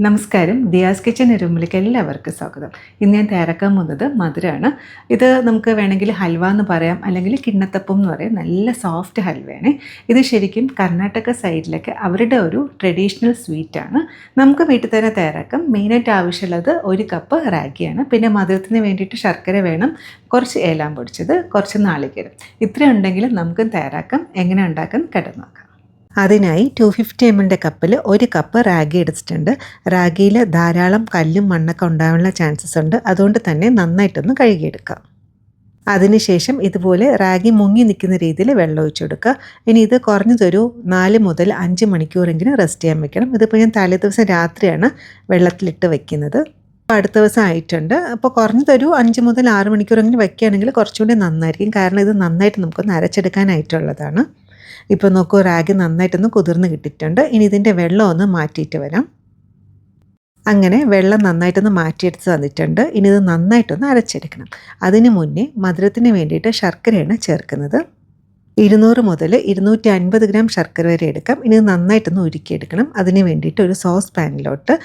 നമസ്കാരം. ദിയാസ് കിച്ചൻ റൂമിലേക്ക് എല്ലാവർക്കും സ്വാഗതം. ഇന്ന് ഞാൻ തയ്യാറാക്കാൻ പോകുന്നത് മധുരമാണ്. ഇത് നമുക്ക് വേണമെങ്കിൽ ഹൽവ എന്ന് പറയാം, അല്ലെങ്കിൽ കിണ്ണത്തപ്പം എന്ന് പറയാം. നല്ല സോഫ്റ്റ് ഹൽവയാണ്. ഇത് ശരിക്കും കർണാടക സൈഡിലൊക്കെ അവരുടെ ഒരു ട്രഡീഷണൽ സ്വീറ്റാണ്. നമുക്ക് വീട്ടിൽ തന്നെ തയ്യാറാക്കാം. മെയിനായിട്ട് ആവശ്യമുള്ളത് 1 കപ്പ് റാഗിയാണ്. പിന്നെ മധുരത്തിന് വേണ്ടിയിട്ട് ശർക്കര വേണം, കുറച്ച് ഏലാം പൊടിച്ചത്, കുറച്ച് നാളികേരം. ഇത്രയും ഉണ്ടെങ്കിൽ നമുക്ക് തയ്യാറാക്കാം. എങ്ങനെ ഉണ്ടാക്കാൻ കിടന്നു നോക്കാം. അതിനായി 250 ml കപ്പിൽ 1 കപ്പ് റാഗി എടുത്തിട്ടുണ്ട്. റാഗിയിൽ ധാരാളം കല്ലും മണ്ണൊക്കെ ഉണ്ടാകാനുള്ള ചാൻസസ് ഉണ്ട്. അതുകൊണ്ട് തന്നെ നന്നായിട്ടൊന്ന് കഴുകിയെടുക്കാം. അതിനുശേഷം ഇതുപോലെ റാഗി മുങ്ങി നിൽക്കുന്ന രീതിയിൽ വെള്ളം ഒഴിച്ചു കൊടുക്കുക. ഇനി ഇത് കുറഞ്ഞതൊരു 4 മുതൽ 5 മണിക്കൂറെങ്കിലും റെസ്റ്റ് ചെയ്യാൻ വെക്കണം. ഇതിപ്പോൾ ഞാൻ തലേദിവസം രാത്രിയാണ് വെള്ളത്തിലിട്ട് വെക്കുന്നത്. അപ്പോൾ അടുത്ത ദിവസം ആയിട്ടുണ്ട്. അപ്പോൾ കുറഞ്ഞതൊരു 5 മുതൽ 6 മണിക്കൂറെങ്കിലും വയ്ക്കുകയാണെങ്കിൽ കുറച്ചുകൂടി നന്നായിരിക്കും. കാരണം ഇത് നന്നായിട്ട് നമുക്കൊന്ന് അരച്ചെടുക്കാനായിട്ടുള്ളതാണ്. ഇപ്പോൾ നോക്കൂ, റാഗി നന്നായിട്ടൊന്ന് കുതിർന്ന് കിട്ടിയിട്ടുണ്ട്. ഇനി ഇതിൻ്റെ വെള്ളം ഒന്ന് മാറ്റിയിട്ട് വരാം. അങ്ങനെ വെള്ളം നന്നായിട്ടൊന്ന് മാറ്റിയെടുത്ത് തന്നിട്ടുണ്ട്. ഇനി ഇത് നന്നായിട്ടൊന്ന് അരച്ചെടുക്കണം. അതിന് മുന്നേ മധുരത്തിന് വേണ്ടിയിട്ട് ശർക്കരയാണ് ചേർക്കുന്നത്. 200 മുതൽ 250 ഗ്രാം ശർക്കര വരെ എടുക്കാം. ഇനി ഇത് നന്നായിട്ടൊന്ന് ഉരുക്കിയെടുക്കണം. അതിന് വേണ്ടിയിട്ട് ഒരു സോസ് പാനിലോട്ട്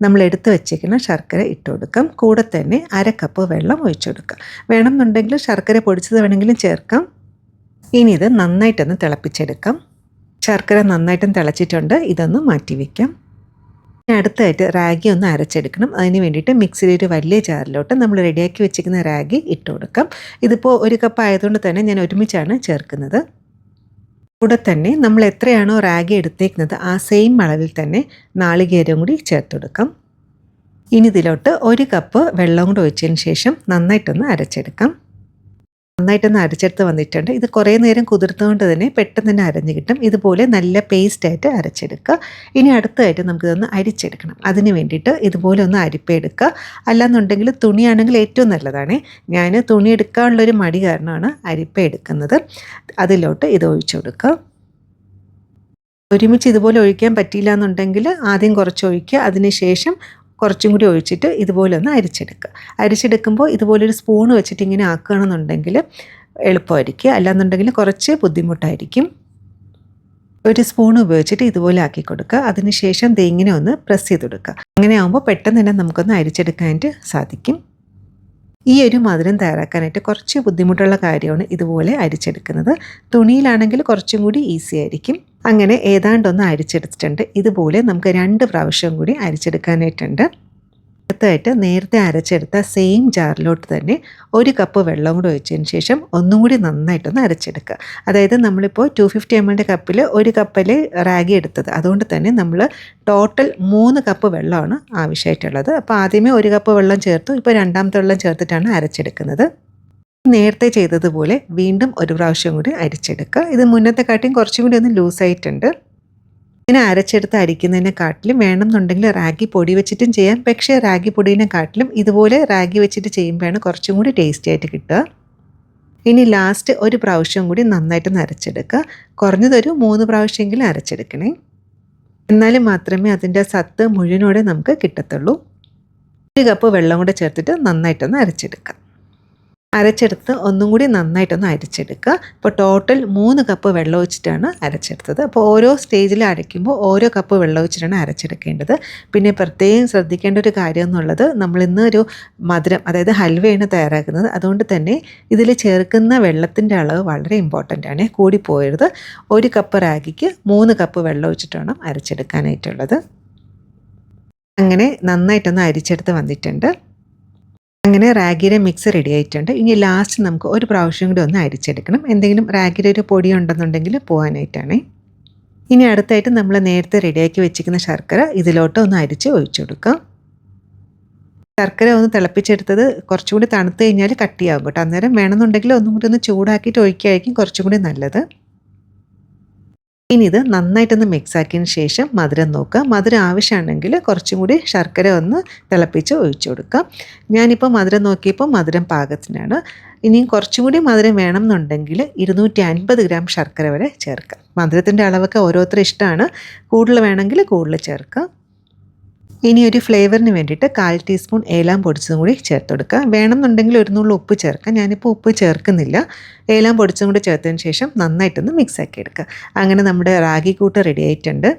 നമ്മൾ എടുത്ത് വെച്ചേക്കുന്ന ശർക്കര ഇട്ട് കൊടുക്കാം. കൂടെ തന്നെ 1/2 കപ്പ് വെള്ളം ഒഴിച്ചു കൊടുക്കാം. വേണമെന്നുണ്ടെങ്കിൽ ശർക്കര പൊടിച്ചത് വേണമെങ്കിലും ചേർക്കാം. ഇനി ഇത് നന്നായിട്ടൊന്ന് തിളപ്പിച്ചെടുക്കാം. ശർക്കര നന്നായിട്ടും തിളച്ചിട്ടുണ്ട്. ഇതൊന്ന് മാറ്റി വയ്ക്കാം. അടുത്തായിട്ട് റാഗി ഒന്ന് അരച്ചെടുക്കണം. അതിന് വേണ്ടിയിട്ട് മിക്സിയിൽ ഒരു വലിയ ജാറിലോട്ട് നമ്മൾ റെഡിയാക്കി വെച്ചിരിക്കുന്ന റാഗി ഇട്ട് കൊടുക്കാം. ഇതിപ്പോൾ 1 കപ്പ് ആയതുകൊണ്ട് തന്നെ ഞാൻ ഒരുമിച്ചാണ് ചേർക്കുന്നത്. കൂടെ തന്നെ നമ്മൾ എത്രയാണോ റാഗി എടുത്തേക്കുന്നത് ആ സെയിം അളവിൽ തന്നെ നാളികേരം കൂടി ചേർത്ത് കൊടുക്കാം. ഇനി ഇതിലോട്ട് 1 കപ്പ് വെള്ളം കൂടി ഒഴിച്ചതിന് ശേഷം നന്നായിട്ടൊന്ന് അരച്ചെടുക്കാം. നന്നായിട്ടൊന്ന് അരച്ചെടുത്ത് വന്നിട്ടുണ്ട്. ഇത് കുറേ നേരം കുതിർത്തുകൊണ്ട് തന്നെ പെട്ടെന്ന് തന്നെ അരഞ്ഞ് കിട്ടും. ഇതുപോലെ നല്ല പേസ്റ്റായിട്ട് അരച്ചെടുക്കുക. ഇനി അടുത്തായിട്ട് നമുക്കിതൊന്ന് അരിച്ചെടുക്കണം. അതിന് വേണ്ടിയിട്ട് ഇതുപോലെ ഒന്ന് അരിപ്പെടുക്കുക. അല്ലാന്നുണ്ടെങ്കിൽ തുണിയാണെങ്കിൽ ഏറ്റവും നല്ലതാണ്. ഞാൻ തുണി എടുക്കാനുള്ളൊരു മടി കാരണമാണ് അരിപ്പ എടുക്കുന്നത്. അതിലോട്ട് ഇത് ഒഴിച്ചു കൊടുക്കുക. ഒരുമിച്ച് ഇതുപോലെ ഒഴിക്കാൻ പറ്റിയില്ല എന്നുണ്ടെങ്കിൽ ആദ്യം കുറച്ച് ഒഴിക്കുക. അതിന് ശേഷം കുറച്ചും കൂടി ഒഴിച്ചിട്ട് ഇതുപോലെ ഒന്ന് അരിച്ചെടുക്കുമ്പോൾ ഇതുപോലൊരു സ്പൂൺ വെച്ചിട്ട് ഇങ്ങനെ ആക്കുകയാണെന്നുണ്ടെങ്കിൽ എളുപ്പമായിരിക്കും. അല്ലാന്നുണ്ടെങ്കിൽ കുറച്ച് ബുദ്ധിമുട്ടായിരിക്കും. ഒരു സ്പൂൺ ഉപയോഗിച്ചിട്ട് ഇതുപോലെ ആക്കി കൊടുക്കുക. അതിനുശേഷം ഇങ്ങനെ ഒന്ന് പ്രസ് ചെയ്ത് കൊടുക്കുക. അങ്ങനെ ആകുമ്പോൾ പെട്ടെന്ന് തന്നെ നമുക്കൊന്ന് അരിച്ചെടുക്കാനായിട്ട് സാധിക്കും. ഈ ഒരു മധുരം തയ്യാറാക്കാനായിട്ട് കുറച്ച് ബുദ്ധിമുട്ടുള്ള കാര്യമാണ് ഇതുപോലെ അരിച്ചെടുക്കുന്നത്. തുണിയിലാണെങ്കിൽ കുറച്ചും കൂടി ഈസി ആയിരിക്കും. അങ്ങനെ ഏതാണ്ടൊന്ന് അരിച്ചെടുത്തിട്ടുണ്ട്. ഇതുപോലെ നമുക്ക് 2 പ്രാവശ്യം കൂടി അരിച്ചെടുക്കാനായിട്ടുണ്ട്. അടുത്തായിട്ട് നേരത്തെ അരച്ചെടുത്ത സെയിം ജാറിലോട്ട് തന്നെ 1 കപ്പ് വെള്ളം കൂടി ഒഴിച്ചതിന് ശേഷം ഒന്നും കൂടി നന്നായിട്ടൊന്ന് അരച്ചെടുക്കുക. അതായത് നമ്മളിപ്പോൾ 250 ml കപ്പിൽ 1 കപ്പിൽ റാഗി എടുത്തത്. അതുകൊണ്ട് തന്നെ നമ്മൾ ടോട്ടൽ 3 കപ്പ് വെള്ളമാണ് ആവശ്യമായിട്ടുള്ളത്. അപ്പോൾ ആദ്യമേ 1 കപ്പ് വെള്ളം ചേർത്തു. ഇപ്പോൾ രണ്ടാമത്തെ വെള്ളം ചേർത്തിട്ടാണ് അരച്ചെടുക്കുന്നത്. നേരത്തെ ചെയ്തതുപോലെ വീണ്ടും 1 പ്രാവശ്യം കൂടി അരിച്ചെടുക്കുക. ഇത് മുന്നത്തെക്കാട്ടിയും കുറച്ചും കൂടി ഒന്ന് ലൂസായിട്ടുണ്ട്. ഇങ്ങനെ അരച്ചെടുത്ത് അരിക്കുന്നതിനെക്കാട്ടിലും വേണമെന്നുണ്ടെങ്കിൽ റാഗി പൊടി വെച്ചിട്ടും ചെയ്യാം. പക്ഷേ റാഗി പൊടിയെക്കാട്ടിലും ഇതുപോലെ റാഗി വെച്ചിട്ട് ചെയ്യുമ്പോഴാണ് കുറച്ചും കൂടി ടേസ്റ്റി ആയിട്ട് കിട്ടുക. ഇനി ലാസ്റ്റ് 1 പ്രാവശ്യം കൂടി നന്നായിട്ടൊന്ന് അരച്ചെടുക്കുക. കുറഞ്ഞതൊരു 3 പ്രാവശ്യമെങ്കിലും അരച്ചെടുക്കണേ. എന്നാലും മാത്രമേ അതിൻ്റെ സത്ത് മുഴുവനോടെ നമുക്ക് കിട്ടത്തുള്ളൂ. 1 കപ്പ് വെള്ളം കൂടെ ചേർത്തിട്ട് നന്നായിട്ടൊന്ന് അരച്ചെടുക്കുക. അരച്ചെടുത്ത് ഒന്നും കൂടി നന്നായിട്ടൊന്ന് അരിച്ചെടുക്കുക. ഇപ്പോൾ ടോട്ടൽ 3 കപ്പ് വെള്ളം ഒഴിച്ചിട്ടാണ് അരച്ചെടുത്തത്. അപ്പോൾ ഓരോ സ്റ്റേജിൽ അരയ്ക്കുമ്പോൾ ഓരോ കപ്പ് വെള്ളം ഒഴിച്ചിട്ടാണ് അരച്ചെടുക്കേണ്ടത്. പിന്നെ പ്രത്യേകം ശ്രദ്ധിക്കേണ്ട ഒരു കാര്യം എന്നുള്ളത്, നമ്മളിന്ന് ഒരു മധുരം, അതായത് ഹൽവയാണ് തയ്യാറാക്കുന്നത്. അതുകൊണ്ട് തന്നെ ഇതിൽ ചേർക്കുന്ന വെള്ളത്തിൻ്റെ അളവ് വളരെ ഇമ്പോർട്ടൻ്റ് ആണ്. കൂടിപ്പോയരുത്. 1 കപ്പ് റാഗിക്ക് 3 കപ്പ് വെള്ളം ഒഴിച്ചിട്ട് വേണം അരച്ചെടുക്കാനായിട്ടുള്ളത്. അങ്ങനെ നന്നായിട്ടൊന്ന് അരിച്ചെടുത്ത് വന്നിട്ടുണ്ട്. അങ്ങനെ റാഗിയുടെ മിക്സ് റെഡി ആയിട്ടുണ്ട്. ഇനി ലാസ്റ്റ് നമുക്ക് 1 പ്രാവശ്യം കൂടി ഒന്ന് അരിച്ചെടുക്കണം. എന്തെങ്കിലും റാഗിയുടെ ഒരു പൊടി ഉണ്ടെന്നുണ്ടെങ്കിൽ പോകാനായിട്ടാണ്. ഇനി അടുത്തായിട്ട് നമ്മൾ നേരത്തെ റെഡിയാക്കി വെച്ചിരിക്കുന്ന ശർക്കര ഇതിലോട്ട് ഒന്ന് അരിച്ച് ഒഴിച്ചു കൊടുക്കാം. ശർക്കര ഒന്ന് തിളപ്പിച്ചെടുത്തത് കുറച്ചുകൂടി തണുത്ത് കഴിഞ്ഞാൽ കട്ടിയാകും കേട്ടോ. അന്നേരം വേണമെന്നുണ്ടെങ്കിൽ ഒന്നും കൂടി ഒന്ന് ചൂടാക്കിയിട്ട് ഒഴിക്കുകയായിരിക്കും കുറച്ചും കൂടി നല്ലത്. ഇനി ഇത് നന്നായിട്ടൊന്ന് മിക്സ് ആക്കിയതിന് ശേഷം മധുരം നോക്കുക. മധുരം ആവശ്യമാണെങ്കിൽ കുറച്ചും കൂടി ശർക്കര ഒന്ന് തിളപ്പിച്ച് ഒഴിച്ചു കൊടുക്കുക. ഞാനിപ്പോൾ മധുരം നോക്കിയപ്പോൾ മധുരം പാകത്തിനാണ്. ഇനിയും കുറച്ചും കൂടി മധുരം വേണമെന്നുണ്ടെങ്കിൽ 250 ഗ്രാം ശർക്കര വരെ ചേർക്കുക. മധുരത്തിൻ്റെ അളവൊക്കെ ഓരോരുത്തരുടെ ഇഷ്ടമാണ്. കൂടുതൽ വേണമെങ്കിൽ കൂടുതൽ ചേർക്കുക. ഇനി ഒരു ഫ്ലേവറിന് വേണ്ടിയിട്ട് 1/4 ടീസ്പൂൺ ഏലാം പൊടിച്ചതും കൂടി ചേർത്ത് കൊടുക്കുക. വേണമെന്നുണ്ടെങ്കിൽ 1 നുള്ളു ഉപ്പ് ചേർക്കാം. ഞാനിപ്പോൾ ഉപ്പ് ചേർക്കുന്നില്ല. ഏലാം പൊടിച്ചതും കൂടി ചേർത്തതിന് ശേഷം നന്നായിട്ടൊന്ന് മിക്സ് ആക്കി എടുക്കുക. അങ്ങനെ നമ്മുടെ റാഗി കൂട്ട് റെഡി ആയിട്ടുണ്ട്.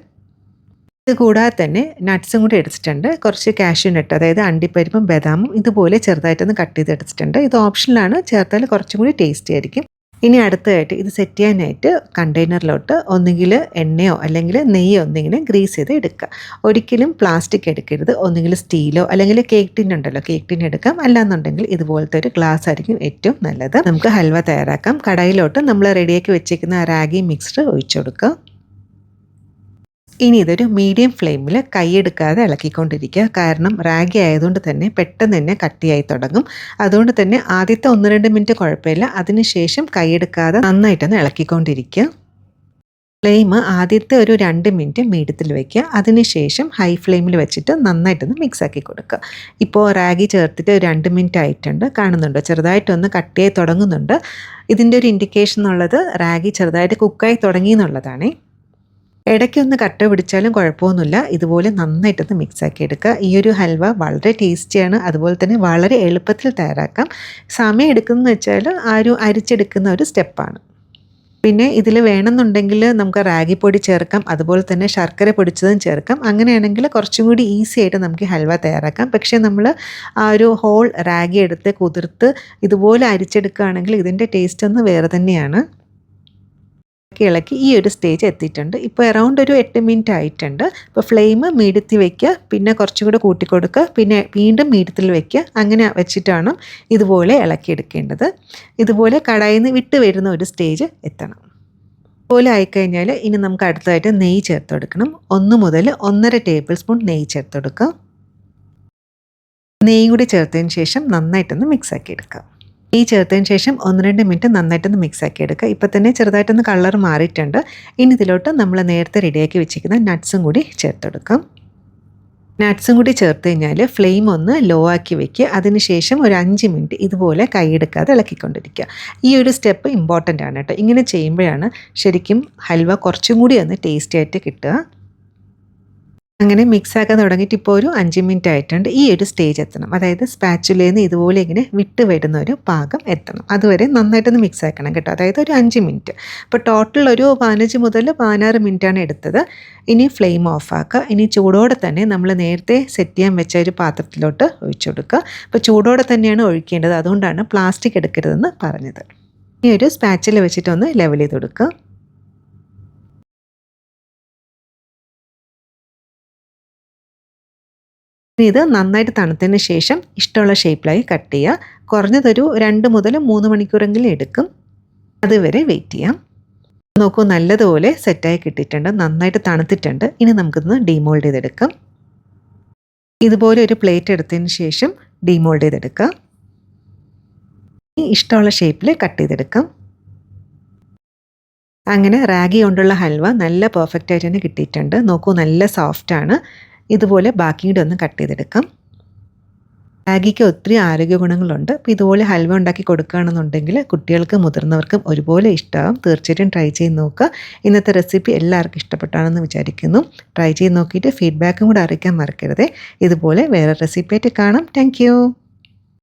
ഇത് കൂടാതെ തന്നെ നട്ട്സും കൂടി എടുത്തിട്ടുണ്ട്. കുറച്ച് കാഷ്യൂ നട്ട്, അതായത് അണ്ടിപ്പരിപ്പും ബദാമും ഇതുപോലെ ചെറുതായിട്ടൊന്ന് കട്ട് ചെയ്ത് എടുത്തിട്ടുണ്ട്. ഇത് ഓപ്ഷനിലാണ്, ചേർത്താൽ കുറച്ചും കൂടി ടേസ്റ്റി ആയിരിക്കും. ഇനി അടുത്തതായിട്ട് ഇത് സെറ്റ് ചെയ്യാനായിട്ട് കണ്ടെയ്നറിലോട്ട് ഒന്നുകിൽ എണ്ണയോ അല്ലെങ്കിൽ നെയ്യോ ഒന്നെങ്കിലും ഗ്രീസ് ചെയ്ത് എടുക്കുക. ഒരിക്കലും പ്ലാസ്റ്റിക് എടുക്കരുത്. ഒന്നുകിൽ സ്റ്റീലോ അല്ലെങ്കിൽ കേക്ക് ടിൻ ഉണ്ടല്ലോ, കേക്ക് ടിൻ എടുക്കാം. അല്ലാന്നുണ്ടെങ്കിൽ ഇതുപോലത്തെ ഒരു ഗ്ലാസ് ആയിരിക്കും ഏറ്റവും നല്ലത്. നമുക്ക് ഹൽവ തയ്യാറാക്കാം. കടായിലോട്ട് നമ്മൾ റെഡിയാക്കി വെച്ചിരിക്കുന്ന റാഗി മിക്സ്ചർ ഒഴിച്ചു കൊടുക്കുക. ഇനി ഇതൊരു മീഡിയം ഫ്ലെയിമിൽ കൈയെടുക്കാതെ ഇളക്കിക്കൊണ്ടിരിക്കുക. കാരണം റാഗി ആയതുകൊണ്ട് തന്നെ പെട്ടെന്ന് തന്നെ കട്ടിയായി തുടങ്ങും. അതുകൊണ്ട് തന്നെ ആദ്യത്തെ 1-2 മിനിറ്റ് കുഴപ്പമില്ല. അതിനുശേഷം കൈയെടുക്കാതെ നന്നായിട്ടൊന്ന് ഇളക്കിക്കൊണ്ടിരിക്കുക. ഫ്ലെയിം ആദ്യത്തെ ഒരു 2 മിനിറ്റ് മീഡിയത്തിൽ വയ്ക്കുക. അതിനുശേഷം ഹൈ ഫ്ലെയിമിൽ വെച്ചിട്ട് നന്നായിട്ടൊന്ന് മിക്സ് ആക്കി കൊടുക്കുക. ഇപ്പോൾ റാഗി ചേർത്തിട്ട് 2 മിനിറ്റ് ആയിട്ടുണ്ട്. കാണുന്നുണ്ടോ, ചെറുതായിട്ടൊന്ന് കട്ടിയായി തുടങ്ങുന്നുണ്ട്. ഇതിൻ്റെ ഒരു ഇൻഡിക്കേഷൻ എന്നുള്ളത് റാഗി ചെറുതായിട്ട് കുക്കായി തുടങ്ങി എന്നുള്ളതാണ്. ഇടയ്ക്കൊന്ന് കട്ട പിടിച്ചാലും കുഴപ്പമൊന്നുമില്ല. ഇതുപോലെ നന്നായിട്ടൊന്ന് മിക്സാക്കി എടുക്കുക. ഈ ഒരു ഹൽവ വളരെ ടേസ്റ്റിയാണ്. അതുപോലെ തന്നെ വളരെ എളുപ്പത്തിൽ തയ്യാറാക്കാം. സമയം എടുക്കുന്നതെന്ന് വെച്ചാൽ അരിച്ചെടുക്കുന്ന ഒരു സ്റ്റെപ്പാണ്. പിന്നെ ഇതിൽ വേണമെന്നുണ്ടെങ്കിൽ നമുക്ക് റാഗി പൊടി ചേർക്കാം. അതുപോലെ തന്നെ ശർക്കര പൊടിച്ചതും ചേർക്കാം. അങ്ങനെയാണെങ്കിൽ കുറച്ചും കൂടി ഈസി ആയിട്ട് നമുക്ക് ഹൽവ തയ്യാറാക്കാം. പക്ഷേ നമ്മൾ ഹോൾ റാഗി എടുത്ത് കുതിർത്ത് ഇതുപോലെ അരിച്ചെടുക്കുകയാണെങ്കിൽ ഇതിൻ്റെ ടേസ്റ്റ് ഒന്ന് വേറെ തന്നെയാണ്. ഇളക്കി ഈ ഒരു സ്റ്റേജ് എത്തിയിട്ടുണ്ട്. ഇപ്പോൾ അറൗണ്ട് ഒരു 8 മിനിറ്റ് ആയിട്ടുണ്ട്. ഇപ്പോൾ ഫ്ലെയിം മീഡിയത്തിൽ വയ്ക്കുക, പിന്നെ കുറച്ചും കൂടെ കൂട്ടിക്കൊടുക്കുക, പിന്നെ വീണ്ടും മീഡിയത്തിൽ വയ്ക്കുക. അങ്ങനെ വെച്ചിട്ടാണ് ഇതുപോലെ ഇളക്കിയെടുക്കേണ്ടത്. ഇതുപോലെ കടായിൽ നിന്ന് വിട്ട് വരുന്ന ഒരു സ്റ്റേജ് എത്തണം. ഇതുപോലെ ആയിക്കഴിഞ്ഞാൽ ഇനി നമുക്ക് അടുത്തതായിട്ട് നെയ്യ് ചേർത്ത് കൊടുക്കണം. 1 മുതൽ 1.5 ടേബിൾ സ്പൂൺ നെയ്യ് ചേർത്ത് കൊടുക്കുക. നെയ്യ് കൂടി ചേർത്തതിന് ശേഷം നന്നായിട്ടൊന്ന് മിക്സാക്കി എടുക്കുക. നെയ്യ് ചേർത്തതിന് ശേഷം 1-2 മിനിറ്റ് നന്നായിട്ടൊന്ന് മിക്സാക്കി എടുക്കുക. ഇപ്പോൾ തന്നെ ചെറുതായിട്ടൊന്ന് കളർ മാറിയിട്ടുണ്ട്. ഇനി ഇതിലോട്ട് നമ്മൾ നേരത്തെ റെഡിയാക്കി വെച്ചിരിക്കുന്ന നട്ട്സും കൂടി ചേർത്തെടുക്കാം. നട്ട്സും കൂടി ചേർത്ത് കഴിഞ്ഞാൽ ഫ്ലെയിം ഒന്ന് ലോ ആക്കി വെക്കുക. അതിനുശേഷം ഒരു 5 മിനിറ്റ് ഇതുപോലെ കൈയെടുക്കാതെ ഇളക്കിക്കൊണ്ടിരിക്കുക. ഈ ഒരു സ്റ്റെപ്പ് ഇമ്പോർട്ടൻ്റ് ആണ് കേട്ടോ. ഇങ്ങനെ ചെയ്യുമ്പോഴാണ് ശരിക്കും ഹൽവ കുറച്ചും കൂടി ഒന്ന് ടേസ്റ്റി ആയിട്ട് കിട്ടുക. അങ്ങനെ മിക്സാക്കാൻ തുടങ്ങിയിട്ട് ഇപ്പോൾ ഒരു 5 മിനിറ്റ് ആയിട്ടുണ്ട്. ഈ ഒരു സ്റ്റേജ് എത്തണം. അതായത് സ്പാച്ചുലയിൽ നിന്ന് ഇതുപോലെ ഇങ്ങനെ വിട്ട് വരുന്ന ഒരു പാകം എത്തണം. അതുവരെ നന്നായിട്ടൊന്ന് മിക്സ് ആക്കണം കേട്ടോ. അതായത് ഒരു 5 മിനിറ്റ്. അപ്പോൾ ടോട്ടൽ ഒരു 15 മുതൽ 16 മിനിറ്റാണ് എടുത്തത്. ഇനി ഫ്ലെയിം ഓഫ് ആക്കുക. ഇനി ചൂടോടെ തന്നെ നമ്മൾ നേരത്തെ സെറ്റ് ചെയ്യാൻ വെച്ച ഒരു പാത്രത്തിലോട്ട് ഒഴിച്ചു കൊടുക്കുക. അപ്പോൾ ചൂടോടെ തന്നെയാണ് ഒഴിക്കേണ്ടത്. അതുകൊണ്ടാണ് പ്ലാസ്റ്റിക് എടുക്കരുതെന്ന് പറഞ്ഞത്. ഇനി ഒരു സ്പാച്ചിൽ വെച്ചിട്ടൊന്ന് ലെവൽ ചെയ്ത് കൊടുക്കുക. ഇത് നന്നായിട്ട് തണുത്തതിന് ശേഷം ഇഷ്ടമുള്ള ഷേപ്പിലായി കട്ട് ചെയ്യുക. കുറഞ്ഞതൊരു 2 മുതൽ 3 മണിക്കൂറെങ്കിലും എടുക്കും. അതുവരെ വെയിറ്റ് ചെയ്യാം. നോക്കൂ, നല്ലതുപോലെ സെറ്റായി കിട്ടിയിട്ടുണ്ട്. നന്നായിട്ട് തണുത്തിട്ടുണ്ട്. ഇനി നമുക്കിന്ന് ഡീമോൾഡ് ചെയ്തെടുക്കാം. ഇതുപോലെ ഒരു പ്ലേറ്റ് എടുത്തതിന് ശേഷം ഡീമോൾഡ് ചെയ്തെടുക്കാം. ഇഷ്ടമുള്ള ഷേപ്പിൽ കട്ട് ചെയ്തെടുക്കാം. അങ്ങനെ റാഗി കൊണ്ടുള്ള ഹൽവ നല്ല പെർഫെക്റ്റ് ആയിട്ട് തന്നെ കിട്ടിയിട്ടുണ്ട്. നോക്കൂ, നല്ല സോഫ്റ്റാണ്. ഇതുപോലെ ബാക്കി കൂടി ഒന്ന് കട്ട് ചെയ്തെടുക്കാം. റാഗിക്ക് ഒത്തിരി ആരോഗ്യ ഗുണങ്ങളുണ്ട്. അപ്പോൾ ഇതുപോലെ ഹൽവ ഉണ്ടാക്കി കൊടുക്കുകയാണെന്നുണ്ടെങ്കിൽ കുട്ടികൾക്കും മുതിർന്നവർക്കും ഒരുപോലെ ഇഷ്ടമാകും. തീർച്ചയായിട്ടും ട്രൈ ചെയ്ത് നോക്കുക. ഇന്നത്തെ റെസിപ്പി എല്ലാവർക്കും ഇഷ്ടപ്പെട്ടാണെന്ന് വിചാരിക്കുന്നു. ട്രൈ ചെയ്ത് നോക്കിയിട്ട് ഫീഡ്ബാക്കും കൂടെ അറിയിക്കാൻ മറക്കരുത്. ഇതുപോലെ വേറെ റെസിപ്പി ആയിട്ട് കാണാം. താങ്ക്